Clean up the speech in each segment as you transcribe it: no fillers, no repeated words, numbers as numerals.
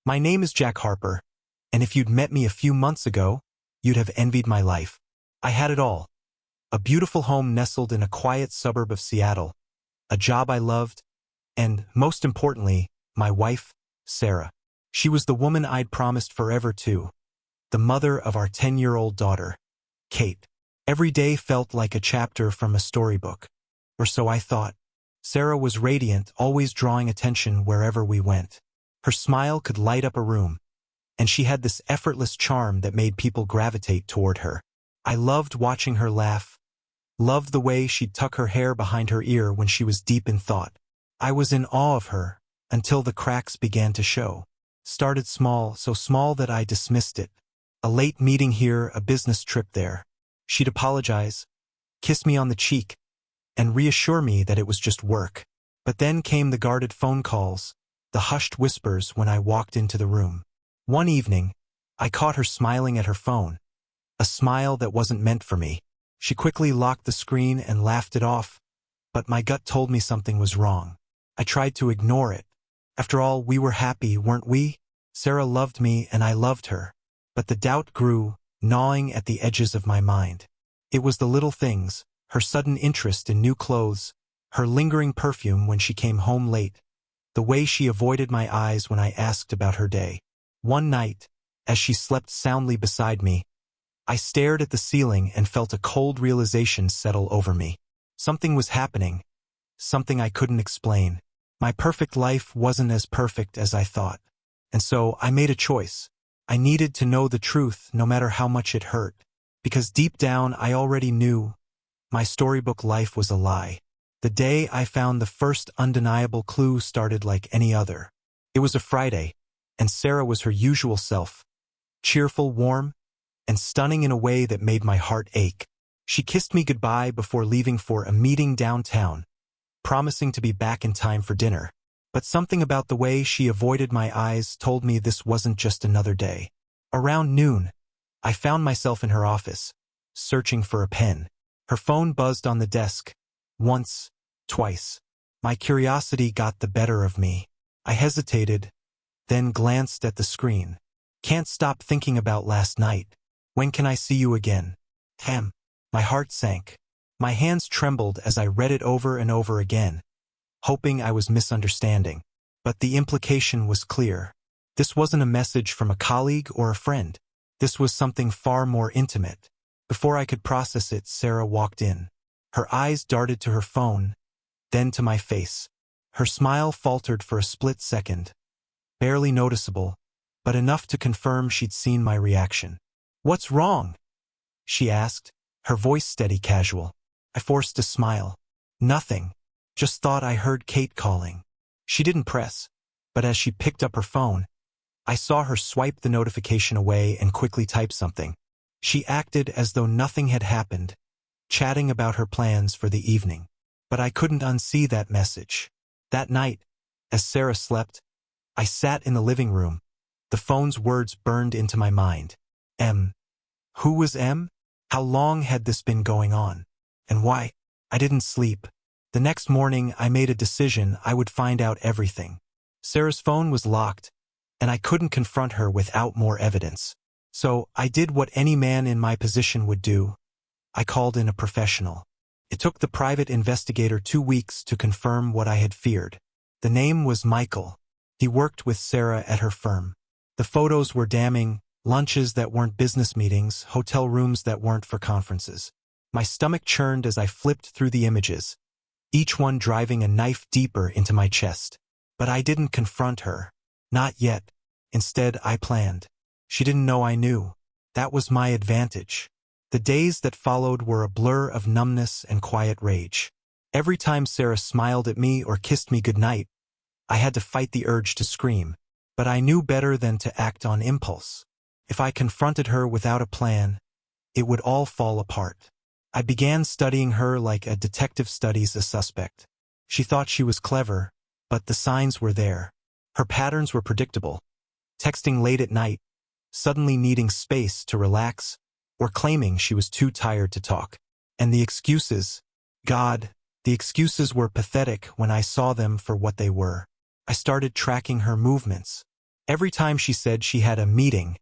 My name is Jack Harper, and if you'd met me a few months ago, you'd have envied my life. I had it all. A beautiful home nestled in a quiet suburb of Seattle, a job I loved, and, most importantly, my wife, Sarah. She was the woman I'd promised forever to, the mother of our 10-year-old daughter, Kate. Every day felt like a chapter from a storybook, or so I thought. Sarah was radiant, always drawing attention wherever we went. Her smile could light up a room, and she had this effortless charm that made people gravitate toward her. I loved watching her laugh, loved the way she'd tuck her hair behind her ear when she was deep in thought. I was in awe of her until the cracks began to show. Started small, so small that I dismissed it. A late meeting here, a business trip there. She'd apologize, kiss me on the cheek, and reassure me that it was just work. But then came the guarded phone calls, the hushed whispers when I walked into the room. One evening, I caught her smiling at her phone, a smile that wasn't meant for me. She quickly locked the screen and laughed it off, but my gut told me something was wrong. I tried to ignore it. After all, we were happy, weren't we? Sarah loved me and I loved her. But the doubt grew, gnawing at the edges of my mind. It was the little things, her sudden interest in new clothes, her lingering perfume when she came home late, the way she avoided my eyes when I asked about her day. One night, as she slept soundly beside me, I stared at the ceiling and felt a cold realization settle over me. Something was happening, something I couldn't explain. My perfect life wasn't as perfect as I thought. And so I made a choice. I needed to know the truth no matter how much it hurt. Because deep down I already knew my storybook life was a lie. The day I found the first undeniable clue started like any other. It was a Friday, and Sarah was her usual self. Cheerful, warm, and stunning in a way that made my heart ache. She kissed me goodbye before leaving for a meeting downtown, promising to be back in time for dinner. But something about the way she avoided my eyes told me this wasn't just another day. Around noon, I found myself in her office, searching for a pen. Her phone buzzed on the desk. Once, twice. My curiosity got the better of me. I hesitated, then glanced at the screen. Can't stop thinking about last night. When can I see you again? My heart sank. My hands trembled as I read it over and over again, hoping I was misunderstanding. But the implication was clear. This wasn't a message from a colleague or a friend. This was something far more intimate. Before I could process it, Sarah walked in. Her eyes darted to her phone, then to my face. Her smile faltered for a split second, barely noticeable, but enough to confirm she'd seen my reaction. "What's wrong?" she asked, her voice steady, casual. I forced a smile. "Nothing. Just thought I heard Kate calling." She didn't press, but as she picked up her phone, I saw her swipe the notification away and quickly type something. She acted as though nothing had happened, chatting about her plans for the evening. But I couldn't unsee that message. That night, as Sarah slept, I sat in the living room. The phone's words burned into my mind. M. Who was M? How long had this been going on? And why? I didn't sleep. The next morning, I made a decision I would find out everything. Sarah's phone was locked, and I couldn't confront her without more evidence. So I did what any man in my position would do. I called in a professional. It took the private investigator 2 weeks to confirm what I had feared. The name was Michael. He worked with Sarah at her firm. The photos were damning, lunches that weren't business meetings, hotel rooms that weren't for conferences. My stomach churned as I flipped through the images, each one driving a knife deeper into my chest. But I didn't confront her. Not yet. Instead, I planned. She didn't know I knew. That was my advantage. The days that followed were a blur of numbness and quiet rage. Every time Sarah smiled at me or kissed me goodnight, I had to fight the urge to scream. But I knew better than to act on impulse. If I confronted her without a plan, it would all fall apart. I began studying her like a detective studies a suspect. She thought she was clever, but the signs were there. Her patterns were predictable. Texting late at night, suddenly needing space to relax, or claiming she was too tired to talk. And the excuses, God, the excuses were pathetic when I saw them for what they were. I started tracking her movements. Every time she said she had a meeting,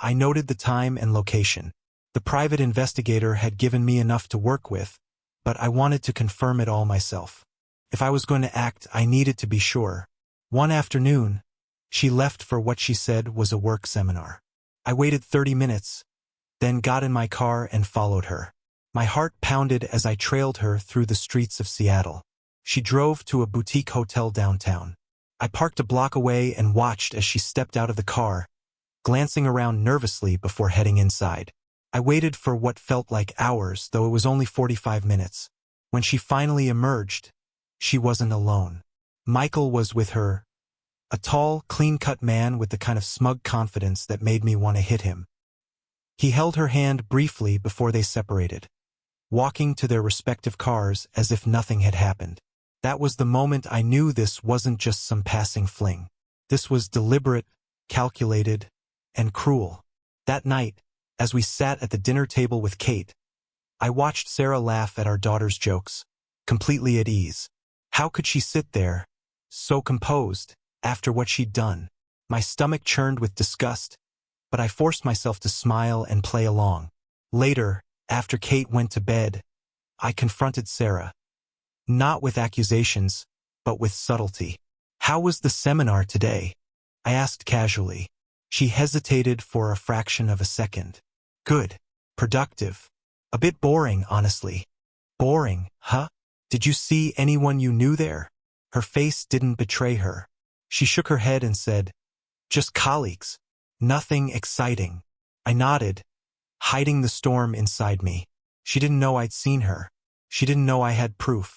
I noted the time and location. The private investigator had given me enough to work with, but I wanted to confirm it all myself. If I was going to act, I needed to be sure. One afternoon, she left for what she said was a work seminar. I waited 30 minutes, then got in my car and followed her. My heart pounded as I trailed her through the streets of Seattle. She drove to a boutique hotel downtown. I parked a block away and watched as she stepped out of the car, glancing around nervously before heading inside. I waited for what felt like hours, though it was only 45 minutes. When she finally emerged, she wasn't alone. Michael was with her, a tall, clean-cut man with the kind of smug confidence that made me want to hit him. He held her hand briefly before they separated, walking to their respective cars as if nothing had happened. That was the moment I knew this wasn't just some passing fling. This was deliberate, calculated, and cruel. That night, as we sat at the dinner table with Kate, I watched Sarah laugh at our daughter's jokes, completely at ease. How could she sit there, so composed, after what she'd done? My stomach churned with disgust, but I forced myself to smile and play along. Later, after Kate went to bed, I confronted Sarah. Not with accusations, but with subtlety. "How was the seminar today?" I asked casually. She hesitated for a fraction of a second. "Good. Productive. A bit boring, honestly." "Boring, huh? Did you see anyone you knew there?" Her face didn't betray her. She shook her head and said, "Just colleagues. Nothing exciting." I nodded, hiding the storm inside me. She didn't know I'd seen her. She didn't know I had proof.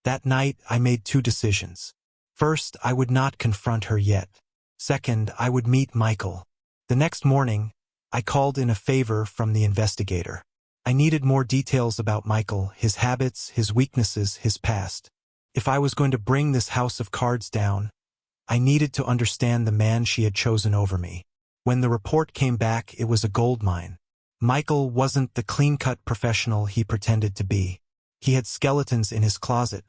That night, I made two decisions. First, I would not confront her yet. Second, I would meet Michael. The next morning, I called in a favor from the investigator. I needed more details about Michael, his habits, his weaknesses, his past. If I was going to bring this house of cards down, I needed to understand the man she had chosen over me. When the report came back, it was a goldmine. Michael wasn't the clean-cut professional he pretended to be. He had skeletons in his closet,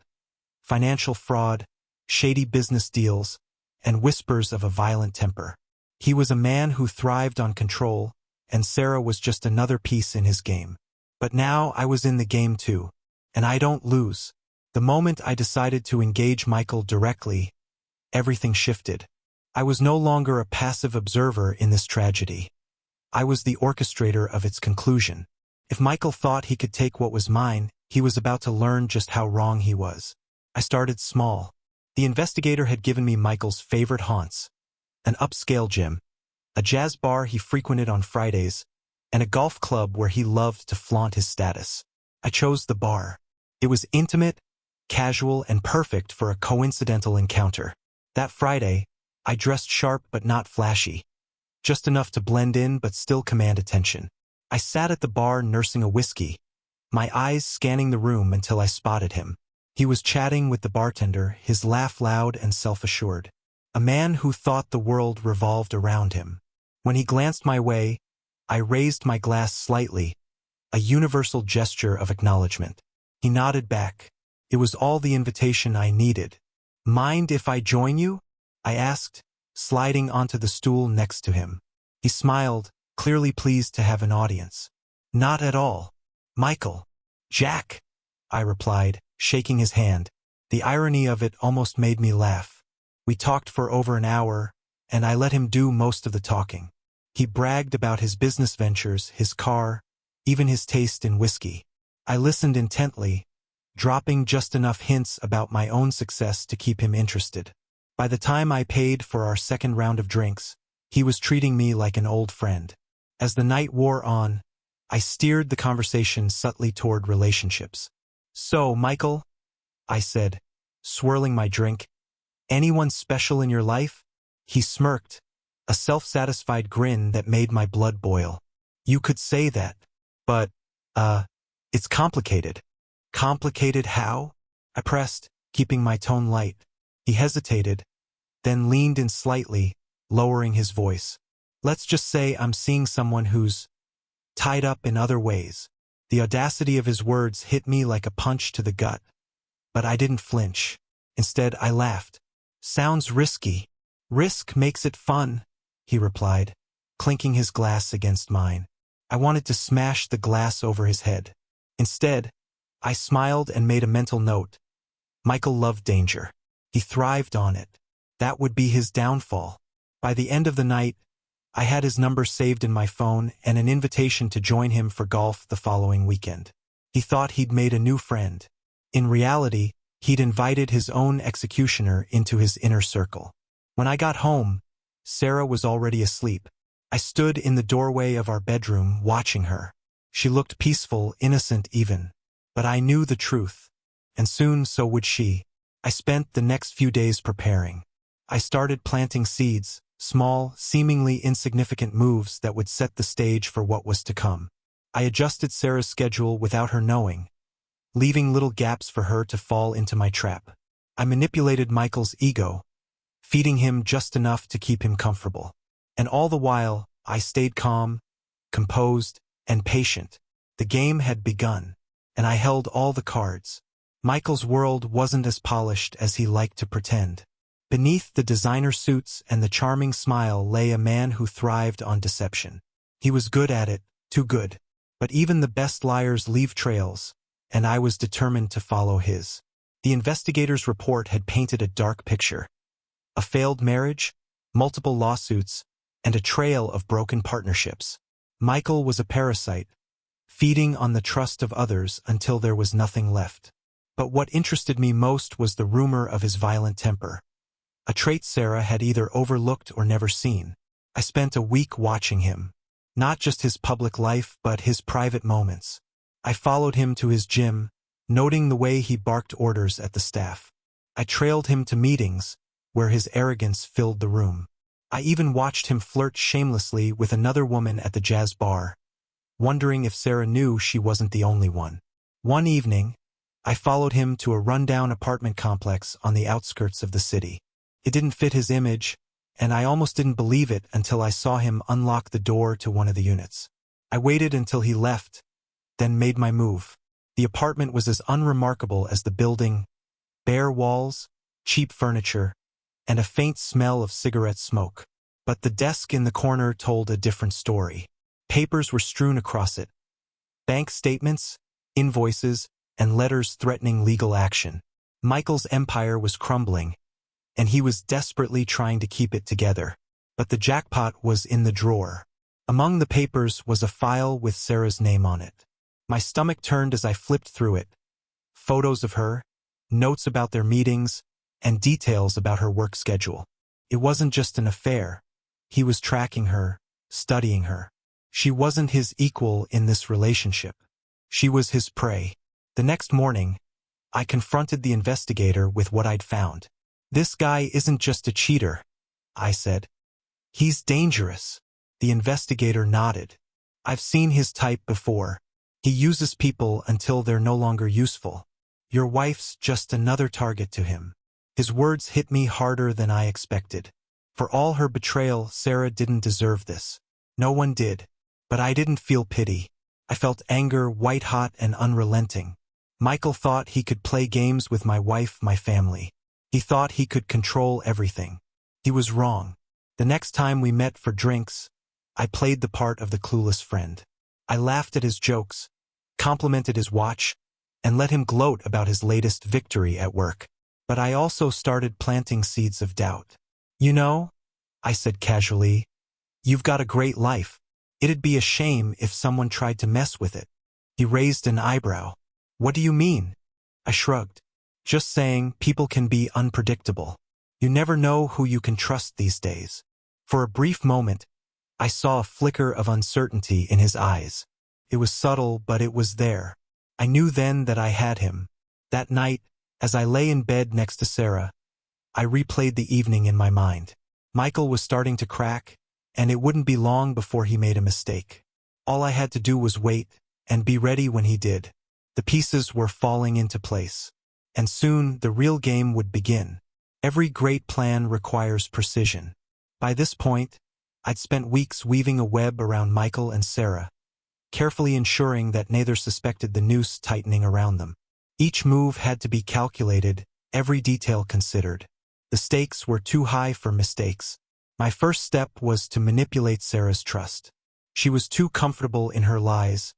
financial fraud, shady business deals, and whispers of a violent temper. He was a man who thrived on control, and Sarah was just another piece in his game. But now I was in the game too, and I don't lose. The moment I decided to engage Michael directly, everything shifted. I was no longer a passive observer in this tragedy. I was the orchestrator of its conclusion. If Michael thought he could take what was mine, he was about to learn just how wrong he was. I started small. The investigator had given me Michael's favorite haunts: an upscale gym, a jazz bar he frequented on Fridays, and a golf club where he loved to flaunt his status. I chose the bar. It was intimate, casual, and perfect for a coincidental encounter. That Friday, I dressed sharp but not flashy, just enough to blend in but still command attention. I sat at the bar nursing a whiskey, my eyes scanning the room until I spotted him. He was chatting with the bartender, his laugh loud and self-assured. A man who thought the world revolved around him. When he glanced my way, I raised my glass slightly, a universal gesture of acknowledgement. He nodded back. It was all the invitation I needed. "Mind if I join you?" I asked, sliding onto the stool next to him. He smiled, clearly pleased to have an audience. "Not at all. Michael." "Jack," I replied, shaking his hand. The irony of it almost made me laugh. We talked for over an hour, and I let him do most of the talking. He bragged about his business ventures, his car, even his taste in whiskey. I listened intently, dropping just enough hints about my own success to keep him interested. By the time I paid for our second round of drinks, he was treating me like an old friend. As the night wore on, I steered the conversation subtly toward relationships. "So, Michael," I said, swirling my drink, "anyone special in your life?" He smirked, a self-satisfied grin that made my blood boil. "You could say that, but, it's complicated." "Complicated how?" I pressed, keeping my tone light. He hesitated, then leaned in slightly, lowering his voice. "Let's just say I'm seeing someone who's tied up in other ways." The audacity of his words hit me like a punch to the gut, but I didn't flinch. Instead, I laughed. "Sounds risky." "Risk makes it fun," he replied, clinking his glass against mine. I wanted to smash the glass over his head. Instead, I smiled and made a mental note. Michael loved danger. He thrived on it. That would be his downfall. By the end of the night, I had his number saved in my phone and an invitation to join him for golf the following weekend. He thought he'd made a new friend. In reality, he'd invited his own executioner into his inner circle. When I got home, Sarah was already asleep. I stood in the doorway of our bedroom watching her. She looked peaceful, innocent even. But I knew the truth, and soon so would she. I spent the next few days preparing. I started planting seeds, small, seemingly insignificant moves that would set the stage for what was to come. I adjusted Sarah's schedule without her knowing, leaving little gaps for her to fall into my trap. I manipulated Michael's ego, feeding him just enough to keep him comfortable. And all the while, I stayed calm, composed, and patient. The game had begun, and I held all the cards. Michael's world wasn't as polished as he liked to pretend. Beneath the designer suits and the charming smile lay a man who thrived on deception. He was good at it, too good. But even the best liars leave trails, and I was determined to follow his. The investigator's report had painted a dark picture. A failed marriage, multiple lawsuits, and a trail of broken partnerships. Michael was a parasite, feeding on the trust of others until there was nothing left. But what interested me most was the rumor of his violent temper. A trait Sarah had either overlooked or never seen. I spent a week watching him. Not just his public life, but his private moments. I followed him to his gym, noting the way he barked orders at the staff. I trailed him to meetings, where his arrogance filled the room. I even watched him flirt shamelessly with another woman at the jazz bar, wondering if Sarah knew she wasn't the only one. One evening, I followed him to a rundown apartment complex on the outskirts of the city. It didn't fit his image, and I almost didn't believe it until I saw him unlock the door to one of the units. I waited until he left, then made my move. The apartment was as unremarkable as the building: bare walls, cheap furniture, and a faint smell of cigarette smoke. But the desk in the corner told a different story. Papers were strewn across it. Bank statements, invoices, and letters threatening legal action. Michael's empire was crumbling, and he was desperately trying to keep it together. But the jackpot was in the drawer. Among the papers was a file with Sarah's name on it. My stomach turned as I flipped through it. Photos of her, notes about their meetings, and details about her work schedule. It wasn't just an affair. He was tracking her, studying her. She wasn't his equal in this relationship. She was his prey. The next morning, I confronted the investigator with what I'd found. "This guy isn't just a cheater," I said. "He's dangerous." The investigator nodded. "I've seen his type before. He uses people until they're no longer useful. Your wife's just another target to him." His words hit me harder than I expected. For all her betrayal, Sarah didn't deserve this. No one did. But I didn't feel pity. I felt anger, white-hot and unrelenting. Michael thought he could play games with my wife, my family. He thought he could control everything. He was wrong. The next time we met for drinks, I played the part of the clueless friend. I laughed at his jokes, complimented his watch, and let him gloat about his latest victory at work. But I also started planting seeds of doubt. "You know," I said casually, "you've got a great life. It'd be a shame if someone tried to mess with it." He raised an eyebrow. "What do you mean?" I shrugged. "Just saying, people can be unpredictable. You never know who you can trust these days." For a brief moment, I saw a flicker of uncertainty in his eyes. It was subtle, but it was there. I knew then that I had him. That night, as I lay in bed next to Sarah, I replayed the evening in my mind. Michael was starting to crack, and it wouldn't be long before he made a mistake. All I had to do was wait, and be ready when he did. The pieces were falling into place. And soon, the real game would begin. Every great plan requires precision. By this point, I'd spent weeks weaving a web around Michael and Sarah, carefully ensuring that neither suspected the noose tightening around them. Each move had to be calculated, every detail considered. The stakes were too high for mistakes. My first step was to manipulate Sarah's trust. She was too comfortable in her lies,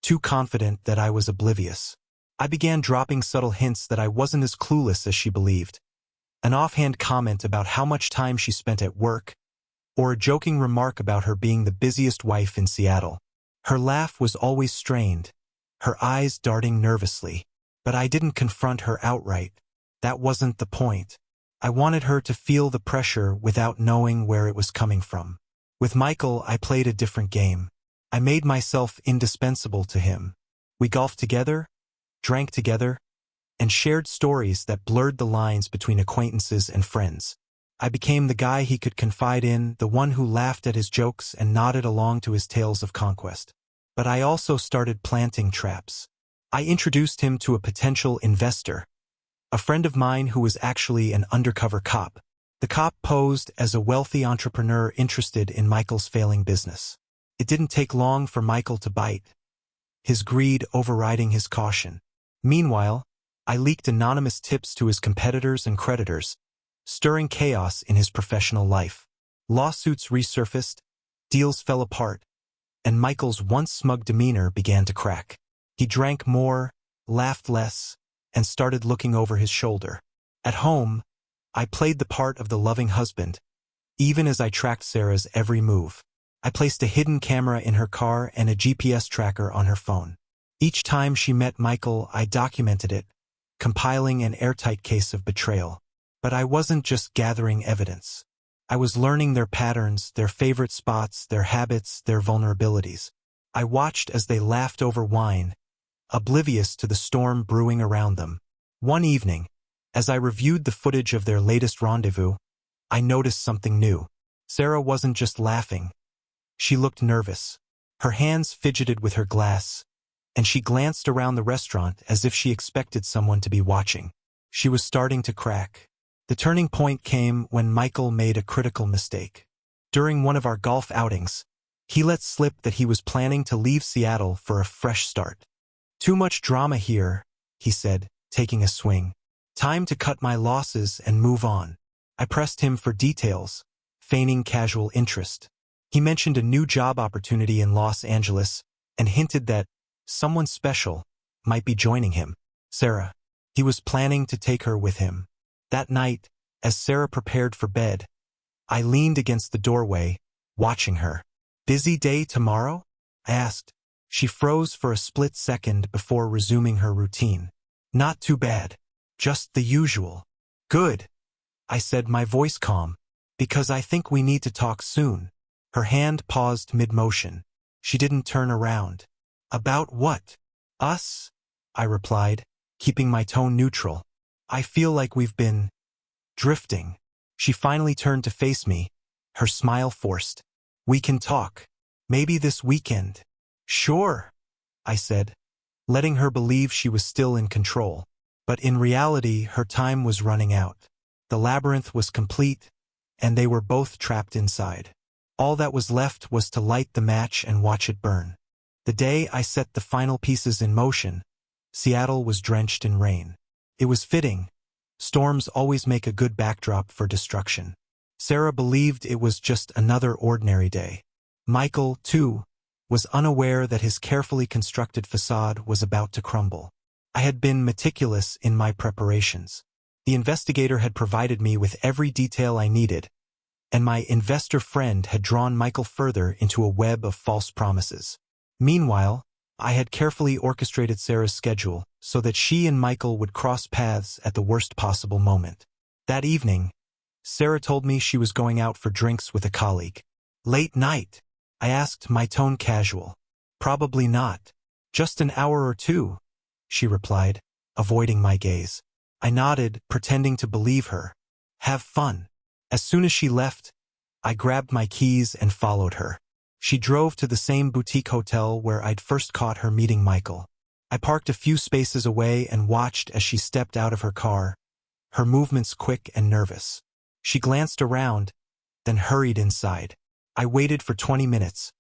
too confident that I was oblivious. I began dropping subtle hints that I wasn't as clueless as she believed. An offhand comment about how much time she spent at work, or a joking remark about her being the busiest wife in Seattle. Her laugh was always strained, her eyes darting nervously. But I didn't confront her outright. That wasn't the point. I wanted her to feel the pressure without knowing where it was coming from. With Michael, I played a different game. I made myself indispensable to him. We golfed together, drank together, and shared stories that blurred the lines between acquaintances and friends. I became the guy he could confide in, the one who laughed at his jokes and nodded along to his tales of conquest. But I also started planting traps. I introduced him to a potential investor, a friend of mine who was actually an undercover cop. The cop posed as a wealthy entrepreneur interested in Michael's failing business. It didn't take long for Michael to bite, his greed overriding his caution. Meanwhile, I leaked anonymous tips to his competitors and creditors, stirring chaos in his professional life. Lawsuits resurfaced, deals fell apart, and Michael's once smug demeanor began to crack. He drank more, laughed less, and started looking over his shoulder. At home, I played the part of the loving husband, even as I tracked Sarah's every move. I placed a hidden camera in her car and a GPS tracker on her phone. Each time she met Michael, I documented it, compiling an airtight case of betrayal. But I wasn't just gathering evidence. I was learning their patterns, their favorite spots, their habits, their vulnerabilities. I watched as they laughed over wine, oblivious to the storm brewing around them. One evening, as I reviewed the footage of their latest rendezvous, I noticed something new. Sarah wasn't just laughing. She looked nervous. Her hands fidgeted with her glass, and she glanced around the restaurant as if she expected someone to be watching. She was starting to crack. The turning point came when Michael made a critical mistake. During one of our golf outings, he let slip that he was planning to leave Seattle for a fresh start. "Too much drama here," he said, taking a swing. "Time to cut my losses and move on." I pressed him for details, feigning casual interest. He mentioned a new job opportunity in Los Angeles and hinted that someone special might be joining him. Sarah. He was planning to take her with him. That night, as Sarah prepared for bed, I leaned against the doorway, watching her. "Busy day tomorrow?" I asked. She froze for a split second before resuming her routine. "Not too bad. Just the usual." "Good," I said, my voice calm, "because I think we need to talk soon." Her hand paused mid-motion. She didn't turn around. "About what?" "Us," I replied, keeping my tone neutral. "I feel like we've been drifting." She finally turned to face me, her smile forced. "We can talk. Maybe this weekend." "Sure," I said, letting her believe she was still in control. But in reality, her time was running out. The labyrinth was complete, and they were both trapped inside. All that was left was to light the match and watch it burn. The day I set the final pieces in motion, Seattle was drenched in rain. It was fitting. Storms always make a good backdrop for destruction. Sarah believed it was just another ordinary day. Michael, too, was unaware that his carefully constructed facade was about to crumble. I had been meticulous in my preparations. The investigator had provided me with every detail I needed, and my investor friend had drawn Michael further into a web of false promises. Meanwhile, I had carefully orchestrated Sarah's schedule so that she and Michael would cross paths at the worst possible moment. That evening, Sarah told me she was going out for drinks with a colleague. "Late night?" I asked, my tone casual. "Probably not. Just an hour or two," she replied, avoiding my gaze. I nodded, pretending to believe her. "Have fun." As soon as she left, I grabbed my keys and followed her. She drove to the same boutique hotel where I'd first caught her meeting Michael. I parked a few spaces away and watched as she stepped out of her car, her movements quick and nervous. She glanced around, then hurried inside. I waited for 20 minutes,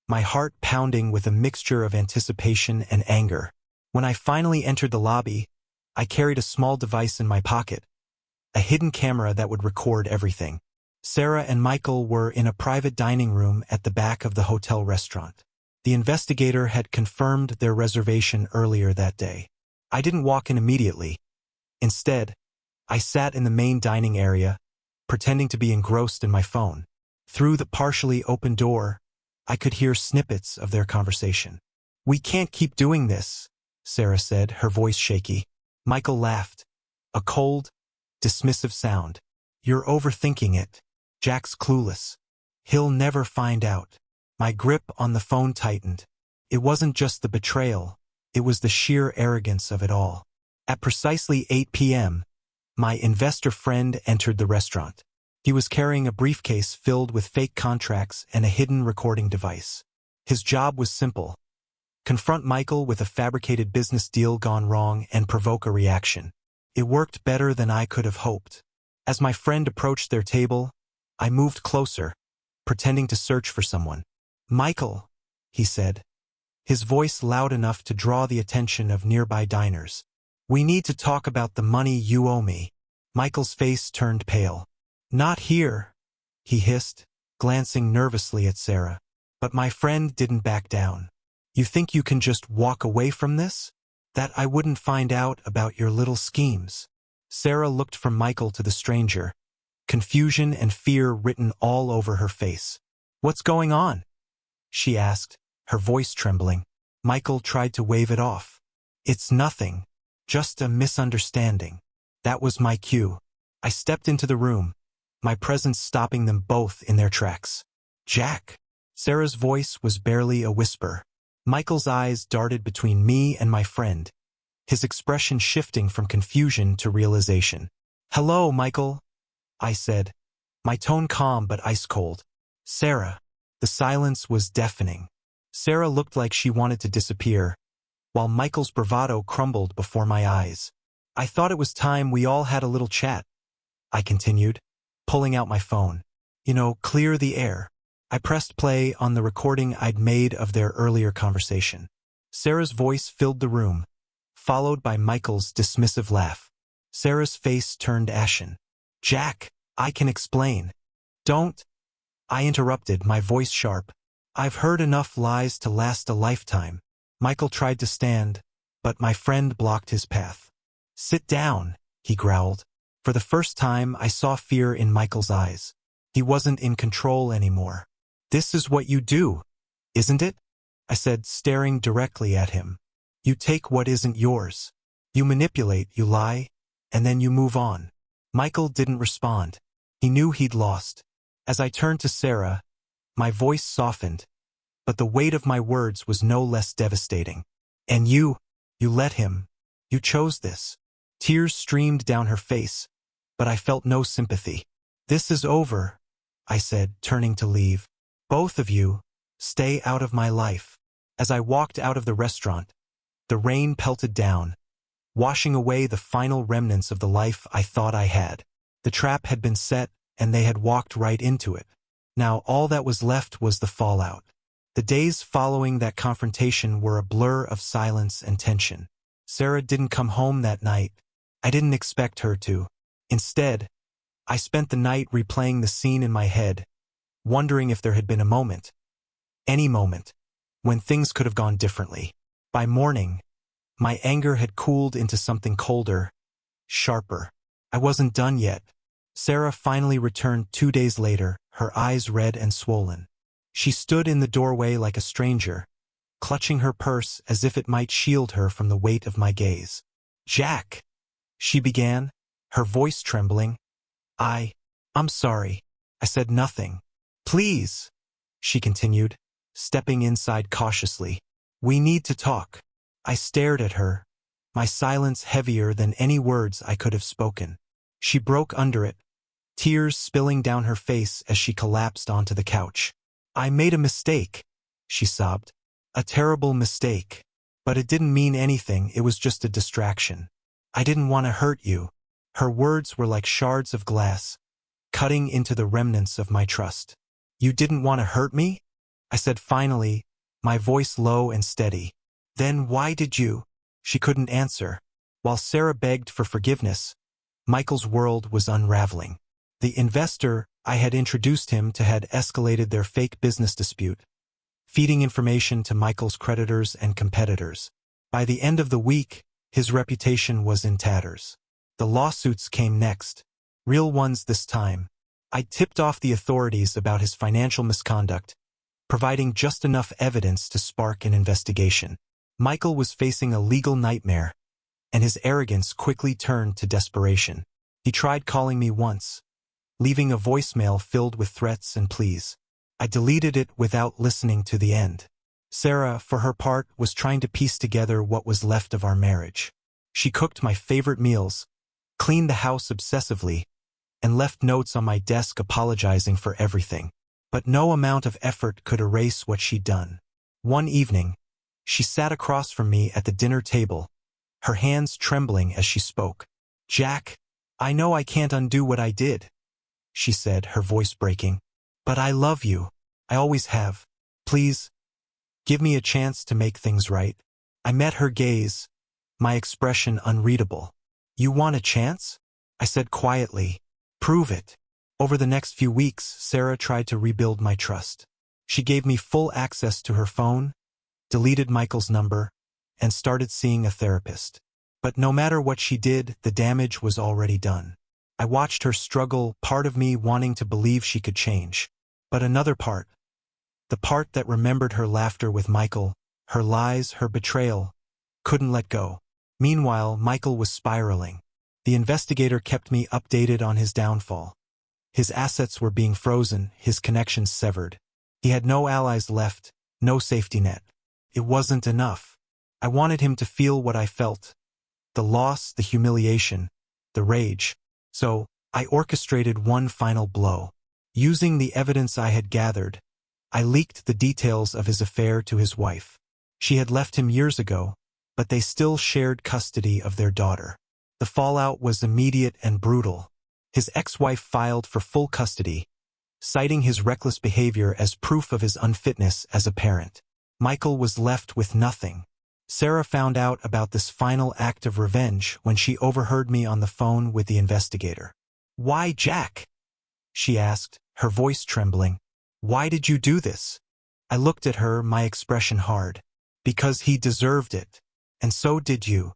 my heart pounding with a mixture of anticipation and anger. When I finally entered the lobby, I carried a small device in my pocket, a hidden camera that would record everything. Sarah and Michael were in a private dining room at the back of the hotel restaurant. The investigator had confirmed their reservation earlier that day. I didn't walk in immediately. Instead, I sat in the main dining area, pretending to be engrossed in my phone. Through the partially open door, I could hear snippets of their conversation. "We can't keep doing this," Sarah said, her voice shaky. Michael laughed. A cold, dismissive sound. "You're overthinking it. Jack's clueless. He'll never find out." My grip on the phone tightened. It wasn't just the betrayal, it was the sheer arrogance of it all. At precisely 8 p.m., my investor friend entered the restaurant. He was carrying a briefcase filled with fake contracts and a hidden recording device. His job was simple: confront Michael with a fabricated business deal gone wrong and provoke a reaction. It worked better than I could have hoped. As my friend approached their table, I moved closer, pretending to search for someone. "Michael," he said, his voice loud enough to draw the attention of nearby diners. "We need to talk about the money you owe me." Michael's face turned pale. "Not here," he hissed, glancing nervously at Sarah. But my friend didn't back down. "You think you can just walk away from this? That I wouldn't find out about your little schemes?" Sarah looked from Michael to the stranger, confusion and fear written all over her face. "What's going on?" she asked, her voice trembling. Michael tried to wave it off. "It's nothing. Just a misunderstanding." That was my cue. I stepped into the room, my presence stopping them both in their tracks. "Jack." Sarah's voice was barely a whisper. Michael's eyes darted between me and my friend, his expression shifting from confusion to realization. "Hello, Michael," I said, my tone calm but ice-cold. "Sarah." The silence was deafening. Sarah looked like she wanted to disappear, while Michael's bravado crumbled before my eyes. "I thought it was time we all had a little chat," I continued, pulling out my phone. Clear the air." I pressed play on the recording I'd made of their earlier conversation. Sarah's voice filled the room, followed by Michael's dismissive laugh. Sarah's face turned ashen. "Jack, I can explain." "Don't," I interrupted, my voice sharp. "I've heard enough lies to last a lifetime." Michael tried to stand, but my friend blocked his path. "Sit down," he growled. For the first time, I saw fear in Michael's eyes. He wasn't in control anymore. "This is what you do, isn't it?" I said, staring directly at him. "You take what isn't yours. You manipulate, you lie, and then you move on." Michael didn't respond. He knew he'd lost. As I turned to Sarah, my voice softened, but the weight of my words was no less devastating. "And you let him. You chose this." Tears streamed down her face, but I felt no sympathy. "This is over," I said, turning to leave. "Both of you, stay out of my life." As I walked out of the restaurant, the rain pelted down, washing away the final remnants of the life I thought I had. The trap had been set, and they had walked right into it. Now all that was left was the fallout. The days following that confrontation were a blur of silence and tension. Sarah didn't come home that night. I didn't expect her to. Instead, I spent the night replaying the scene in my head, wondering if there had been a moment, any moment, when things could have gone differently. By morning, my anger had cooled into something colder, sharper. I wasn't done yet. Sarah finally returned 2 days later, her eyes red and swollen. She stood in the doorway like a stranger, clutching her purse as if it might shield her from the weight of my gaze. "Jack," she began, her voice trembling. I'm sorry." I said nothing. "Please," she continued, stepping inside cautiously. "We need to talk." I stared at her, my silence heavier than any words I could have spoken. She broke under it, tears spilling down her face as she collapsed onto the couch. "I made a mistake," she sobbed. "A terrible mistake. But it didn't mean anything, it was just a distraction. I didn't want to hurt you." Her words were like shards of glass, cutting into the remnants of my trust. "You didn't want to hurt me?" I said finally, my voice low and steady. "Then why did you?" She couldn't answer. While Sarah begged for forgiveness, Michael's world was unraveling. The investor I had introduced him to had escalated their fake business dispute, feeding information to Michael's creditors and competitors. By the end of the week, his reputation was in tatters. The lawsuits came next, real ones this time. I tipped off the authorities about his financial misconduct, providing just enough evidence to spark an investigation. Michael was facing a legal nightmare, and his arrogance quickly turned to desperation. He tried calling me once, leaving a voicemail filled with threats and pleas. I deleted it without listening to the end. Sarah, for her part, was trying to piece together what was left of our marriage. She cooked my favorite meals, cleaned the house obsessively, and left notes on my desk apologizing for everything. But no amount of effort could erase what she'd done. One evening, she sat across from me at the dinner table, her hands trembling as she spoke. "Jack, I know I can't undo what I did," she said, her voice breaking. "But I love you. I always have. Please, give me a chance to make things right." I met her gaze, my expression unreadable. "You want a chance?" I said quietly. "Prove it." Over the next few weeks, Sarah tried to rebuild my trust. She gave me full access to her phone, deleted Michael's number, and started seeing a therapist. But no matter what she did, the damage was already done. I watched her struggle, part of me wanting to believe she could change. But another part, the part that remembered her laughter with Michael, her lies, her betrayal, couldn't let go. Meanwhile, Michael was spiraling. The investigator kept me updated on his downfall. His assets were being frozen, his connections severed. He had no allies left, no safety net. It wasn't enough. I wanted him to feel what I felt. The loss, the humiliation, the rage. So, I orchestrated one final blow. Using the evidence I had gathered, I leaked the details of his affair to his wife. She had left him years ago, but they still shared custody of their daughter. The fallout was immediate and brutal. His ex-wife filed for full custody, citing his reckless behavior as proof of his unfitness as a parent. Michael was left with nothing. Sarah found out about this final act of revenge when she overheard me on the phone with the investigator. "Why, Jack?" she asked, her voice trembling. "Why did you do this?" I looked at her, my expression hard. "Because he deserved it. And so did you."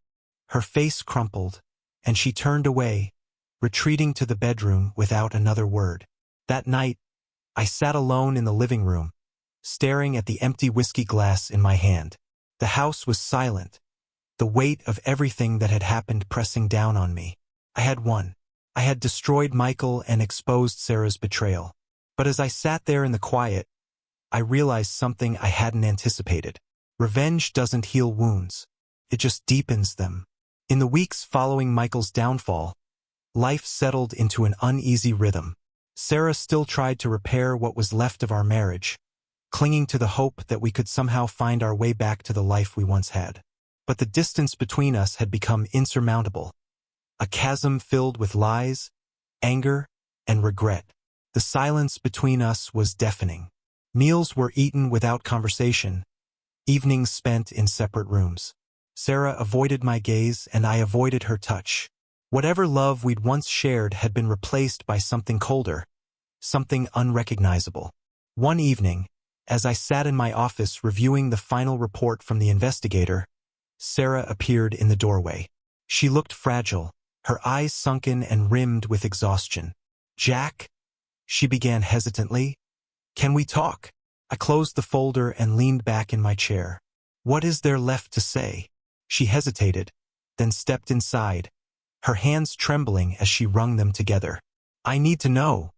Her face crumpled, and she turned away, retreating to the bedroom without another word. That night, I sat alone in the living room, staring at the empty whiskey glass in my hand. The house was silent, the weight of everything that had happened pressing down on me. I had won. I had destroyed Michael and exposed Sarah's betrayal. But as I sat there in the quiet, I realized something I hadn't anticipated. Revenge doesn't heal wounds. It just deepens them. In the weeks following Michael's downfall, life settled into an uneasy rhythm. Sarah still tried to repair what was left of our marriage, clinging to the hope that we could somehow find our way back to the life we once had. But the distance between us had become insurmountable, a chasm filled with lies, anger, and regret. The silence between us was deafening. Meals were eaten without conversation, evenings spent in separate rooms. Sarah avoided my gaze, and I avoided her touch. Whatever love we'd once shared had been replaced by something colder, something unrecognizable. One evening, as I sat in my office reviewing the final report from the investigator, Sarah appeared in the doorway. She looked fragile, her eyes sunken and rimmed with exhaustion. "Jack?" she began hesitantly. "Can we talk?" I closed the folder and leaned back in my chair. "What is there left to say?" She hesitated, then stepped inside, her hands trembling as she wrung them together. "I need to know.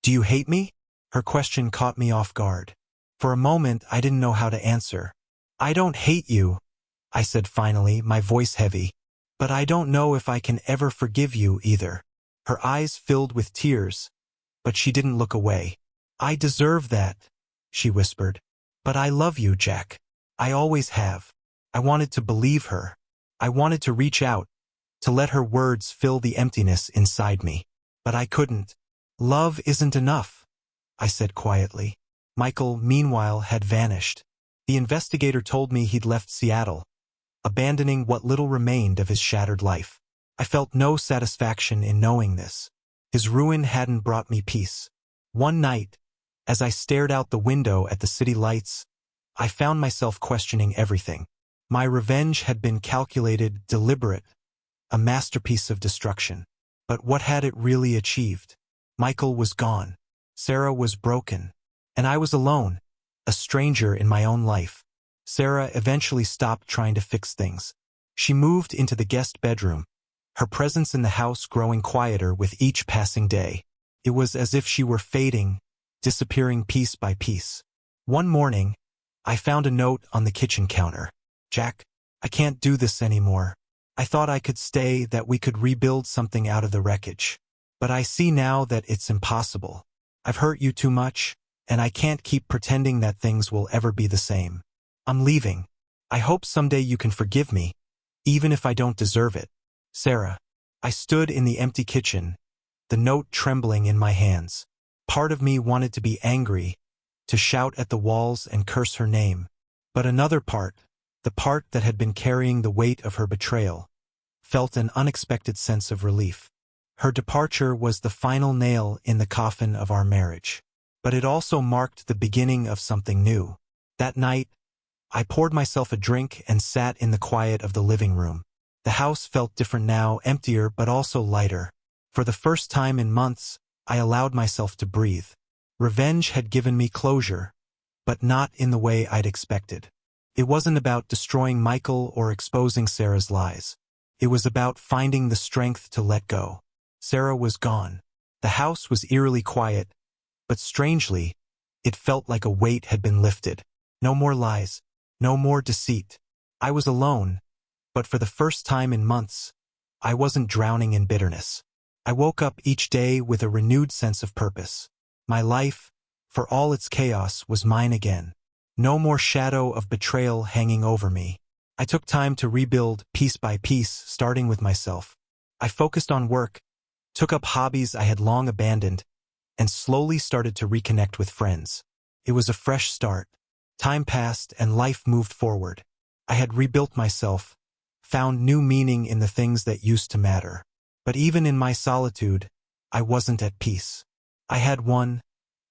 Do you hate me?" Her question caught me off guard. For a moment, I didn't know how to answer. "I don't hate you," I said finally, my voice heavy. "But I don't know if I can ever forgive you either." Her eyes filled with tears, but she didn't look away. "I deserve that," she whispered. "But I love you, Jack. I always have." I wanted to believe her. I wanted to reach out, to let her words fill the emptiness inside me. But I couldn't. "Love isn't enough," I said quietly. Michael, meanwhile, had vanished. The investigator told me he'd left Seattle, abandoning what little remained of his shattered life. I felt no satisfaction in knowing this. His ruin hadn't brought me peace. One night, as I stared out the window at the city lights, I found myself questioning everything. My revenge had been calculated, deliberate, a masterpiece of destruction. But what had it really achieved? Michael was gone. Sarah was broken. And I was alone, a stranger in my own life. Sarah eventually stopped trying to fix things. She moved into the guest bedroom, her presence in the house growing quieter with each passing day. It was as if she were fading, disappearing piece by piece. One morning, I found a note on the kitchen counter. "Jack, I can't do this anymore. I thought I could stay, that we could rebuild something out of the wreckage. But I see now that it's impossible. I've hurt you too much, and I can't keep pretending that things will ever be the same. I'm leaving. I hope someday you can forgive me, even if I don't deserve it. Sarah." I stood in the empty kitchen, the note trembling in my hands. Part of me wanted to be angry, to shout at the walls and curse her name. But another part, the part that had been carrying the weight of her betrayal, felt an unexpected sense of relief. Her departure was the final nail in the coffin of our marriage. But it also marked the beginning of something new. That night, I poured myself a drink and sat in the quiet of the living room. The house felt different now, emptier but also lighter. For the first time in months, I allowed myself to breathe. Revenge had given me closure, but not in the way I'd expected. It wasn't about destroying Michael or exposing Sarah's lies. It was about finding the strength to let go. Sarah was gone. The house was eerily quiet, but strangely, it felt like a weight had been lifted. No more lies, no more deceit. I was alone, but for the first time in months, I wasn't drowning in bitterness. I woke up each day with a renewed sense of purpose. My life, for all its chaos, was mine again. No more shadow of betrayal hanging over me. I took time to rebuild piece by piece, starting with myself. I focused on work, took up hobbies I had long abandoned, and slowly started to reconnect with friends. It was a fresh start. Time passed and life moved forward. I had rebuilt myself, found new meaning in the things that used to matter. But even in my solitude, I wasn't at peace. I had won,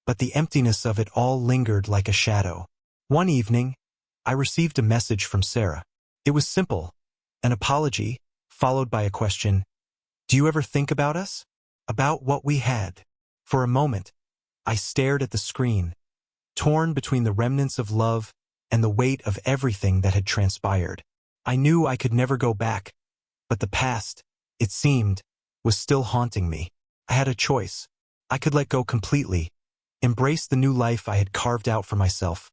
but the emptiness of it all lingered like a shadow. One evening, I received a message from Sarah. It was simple, an apology, followed by a question. "Do you ever think about us? About what we had?" For a moment, I stared at the screen, torn between the remnants of love and the weight of everything that had transpired. I knew I could never go back, but the past, it seemed, was still haunting me. I had a choice. I could let go completely, embrace the new life I had carved out for myself,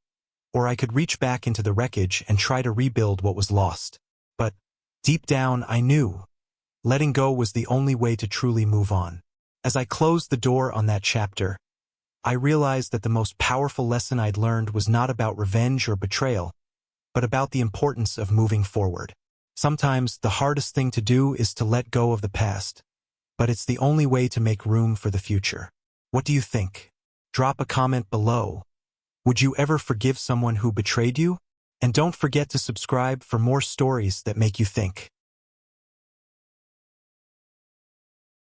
or I could reach back into the wreckage and try to rebuild what was lost. But deep down, I knew letting go was the only way to truly move on. As I closed the door on that chapter, I realized that the most powerful lesson I'd learned was not about revenge or betrayal, but about the importance of moving forward. Sometimes the hardest thing to do is to let go of the past, but it's the only way to make room for the future. What do you think? Drop a comment below. Would you ever forgive someone who betrayed you? And don't forget to subscribe for more stories that make you think.